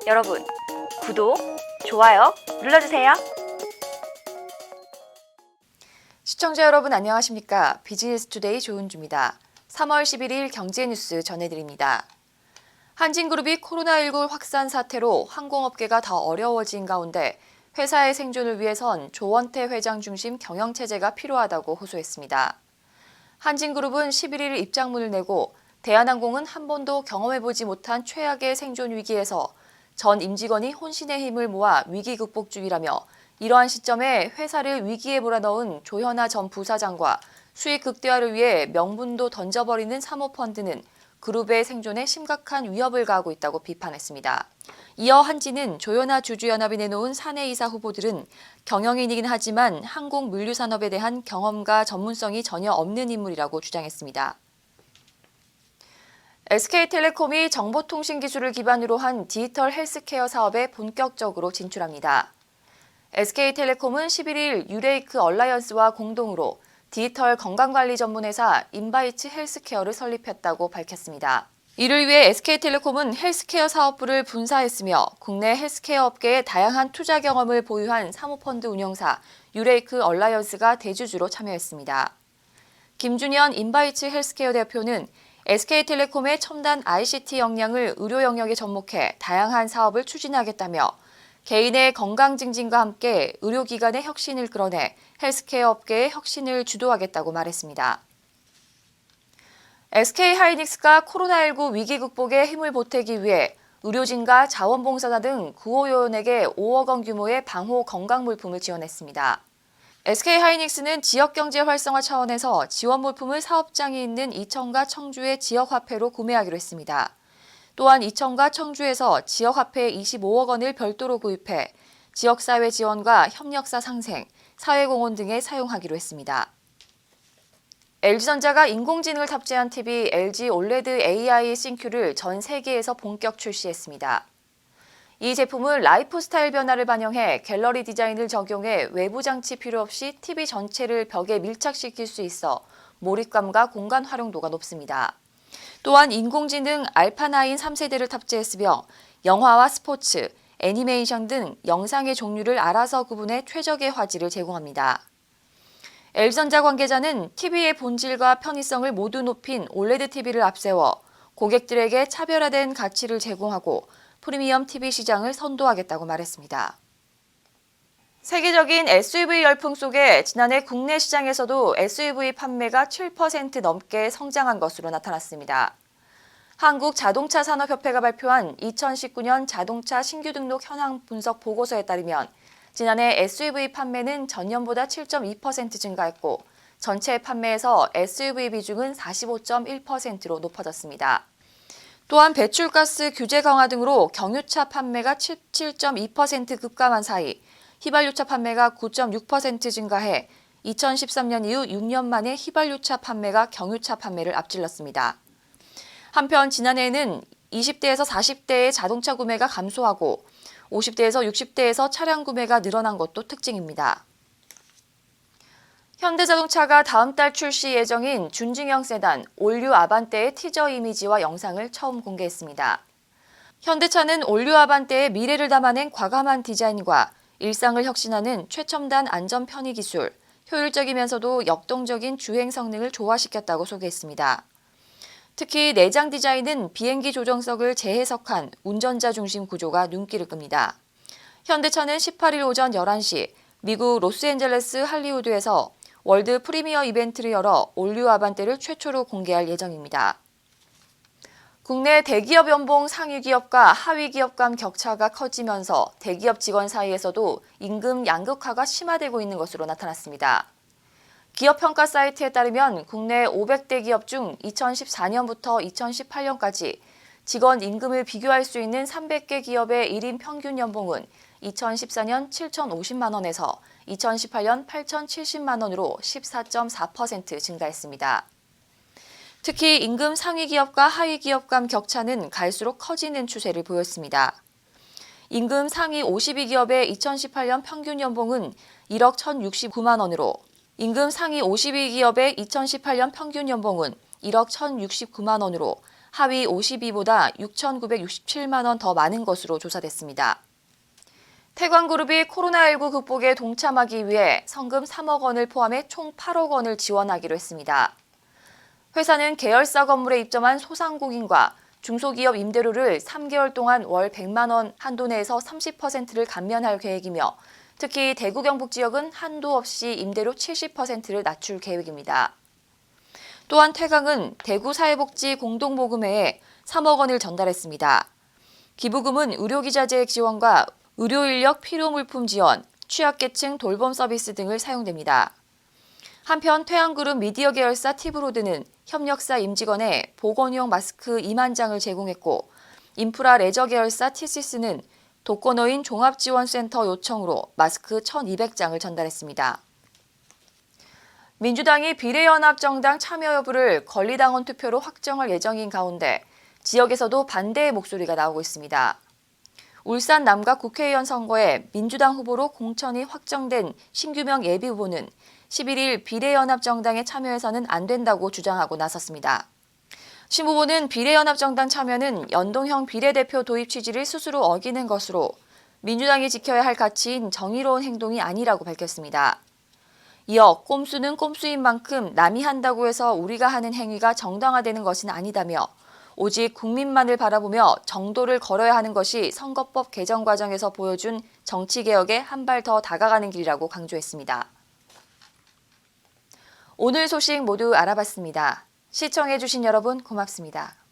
여러분, 구독, 좋아요 눌러주세요. 시청자 여러분 안녕하십니까? 비즈니스투데이 조은주입니다. 3월 11일 경제뉴스 전해드립니다. 한진그룹이 코로나19 확산 사태로 항공업계가 더 어려워진 가운데 회사의 생존을 위해선 조원태 회장 중심 경영체제가 필요하다고 호소했습니다. 한진그룹은 11일 입장문을 내고 대한항공은 한 번도 경험해보지 못한 최악의 생존 위기에서 전 임직원이 혼신의 힘을 모아 위기 극복 중이라며 이러한 시점에 회사를 위기에 몰아넣은 조현아 전 부사장과 수익 극대화를 위해 명분도 던져버리는 사모펀드는 그룹의 생존에 심각한 위협을 가하고 있다고 비판했습니다. 이어 한진은 조현아 주주연합이 내놓은 사내이사 후보들은 경영인이긴 하지만 항공 물류산업에 대한 경험과 전문성이 전혀 없는 인물이라고 주장했습니다. SK텔레콤이 정보통신 기술을 기반으로 한 디지털 헬스케어 사업에 본격적으로 진출합니다. SK텔레콤은 11일 유레이크 얼라이언스와 공동으로 디지털 건강관리 전문회사 인바이츠 헬스케어를 설립했다고 밝혔습니다. 이를 위해 SK텔레콤은 헬스케어 사업부를 분사했으며 국내 헬스케어 업계의 다양한 투자 경험을 보유한 사모펀드 운용사 유레이크 얼라이언스가 대주주로 참여했습니다. 김준현 인바이츠 헬스케어 대표는 SK텔레콤의 첨단 ICT 역량을 의료 영역에 접목해 다양한 사업을 추진하겠다며 개인의 건강 증진과 함께 의료기관의 혁신을 끌어내 헬스케어 업계의 혁신을 주도하겠다고 말했습니다. SK하이닉스가 코로나19 위기 극복에 힘을 보태기 위해 의료진과 자원봉사자 등 구호요원에게 5억 원 규모의 방호 건강물품을 지원했습니다. SK하이닉스는 지역경제 활성화 차원에서 지원 물품을 사업장이 있는 이천과 청주의 지역화폐로 구매하기로 했습니다. 또한 이천과 청주에서 지역화폐 25억 원을 별도로 구입해 지역사회 지원과 협력사 상생, 사회공헌 등에 사용하기로 했습니다. LG전자가 인공지능을 탑재한 TV LG 올레드 AI 싱큐를 전 세계에서 본격 출시했습니다. 이 제품은 라이프 스타일 변화를 반영해 갤러리 디자인을 적용해 외부 장치 필요 없이 TV 전체를 벽에 밀착시킬 수 있어 몰입감과 공간 활용도가 높습니다. 또한 인공지능 알파9 3세대를 탑재했으며 영화와 스포츠, 애니메이션 등 영상의 종류를 알아서 구분해 최적의 화질을 제공합니다. LG전자 관계자는 TV의 본질과 편의성을 모두 높인 올레드 TV를 앞세워 고객들에게 차별화된 가치를 제공하고 프리미엄 TV 시장을 선도하겠다고 말했습니다. 세계적인 SUV 열풍 속에 지난해 국내 시장에서도 SUV 판매가 7% 넘게 성장한 것으로 나타났습니다. 한국자동차산업협회가 발표한 2019년 자동차 신규 등록 현황 분석 보고서에 따르면 지난해 SUV 판매는 전년보다 7.2% 증가했고 전체 판매에서 SUV 비중은 45.1%로 높아졌습니다. 또한 배출가스 규제 강화 등으로 경유차 판매가 17.2% 급감한 사이 휘발유차 판매가 9.6% 증가해 2013년 이후 6년 만에 휘발유차 판매가 경유차 판매를 앞질렀습니다. 한편 지난해에는 20대에서 40대의 자동차 구매가 감소하고 50대에서 60대에서 차량 구매가 늘어난 것도 특징입니다. 현대자동차가 다음 달 출시 예정인 준중형 세단 올류 아반떼의 티저 이미지와 영상을 처음 공개했습니다. 현대차는 올류 아반떼의 미래를 담아낸 과감한 디자인과 일상을 혁신하는 최첨단 안전 편의 기술, 효율적이면서도 역동적인 주행 성능을 조화시켰다고 소개했습니다. 특히 내장 디자인은 비행기 조정석을 재해석한 운전자 중심 구조가 눈길을 끕니다. 현대차는 18일 오전 11시 미국 로스앤젤레스 할리우드에서 월드 프리미어 이벤트를 열어 올류 아반떼를 최초로 공개할 예정입니다. 국내 대기업 연봉 상위 기업과 하위 기업 간 격차가 커지면서 대기업 직원 사이에서도 임금 양극화가 심화되고 있는 것으로 나타났습니다. 기업 평가 사이트에 따르면 국내 500대 기업 중 2014년부터 2018년까지 직원 임금을 비교할 수 있는 300개 기업의 1인 평균 연봉은 2014년 7,050만 원에서 2018년 8,070만 원으로 14.4% 증가했습니다. 특히 임금 상위 기업과 하위 기업 간 격차는 갈수록 커지는 추세를 보였습니다. 임금 상위 52기업의 2018년 평균 연봉은 1억 1,069만 원으로 임금 상위 52기업의 2018년 평균 연봉은 1억 1,069만 원으로 하위 50위보다 6,967만 원 더 많은 것으로 조사됐습니다. 태광그룹이 코로나19 극복에 동참하기 위해 성금 3억 원을 포함해 총 8억 원을 지원하기로 했습니다. 회사는 계열사 건물에 입점한 소상공인과 중소기업 임대료를 3개월 동안 월 100만 원 한도 내에서 30%를 감면할 계획이며 특히 대구 경북 지역은 한도 없이 임대료 70%를 낮출 계획입니다. 또한 태광은 대구 사회복지 공동모금회에 3억 원을 전달했습니다. 기부금은 의료기자재 지원과 의료인력 필요물품 지원, 취약계층 돌봄 서비스 등을 사용됩니다. 한편 태양그룹 미디어 계열사 티브로드는 협력사 임직원에 보건용 마스크 2만 장을 제공했고 인프라 레저 계열사 티시스는 독거노인 종합지원센터 요청으로 마스크 1,200장을 전달했습니다. 민주당이 비례연합정당 참여 여부를 권리당원 투표로 확정할 예정인 가운데 지역에서도 반대의 목소리가 나오고 있습니다. 울산 남각 국회의원 선거에 민주당 후보로 공천이 확정된 신규명 예비후보는 11일 비례연합정당에 참여해서는 안 된다고 주장하고 나섰습니다. 신 후보는 비례연합정당 참여는 연동형 비례대표 도입 취지를 스스로 어기는 것으로 민주당이 지켜야 할 가치인 정의로운 행동이 아니라고 밝혔습니다. 이어 꼼수는 꼼수인 만큼 남이 한다고 해서 우리가 하는 행위가 정당화되는 것은 아니다며 오직 국민만을 바라보며 정도를 걸어야 하는 것이 선거법 개정 과정에서 보여준 정치개혁에 한 발 더 다가가는 길이라고 강조했습니다. 오늘 소식 모두 알아봤습니다. 시청해주신 여러분 고맙습니다.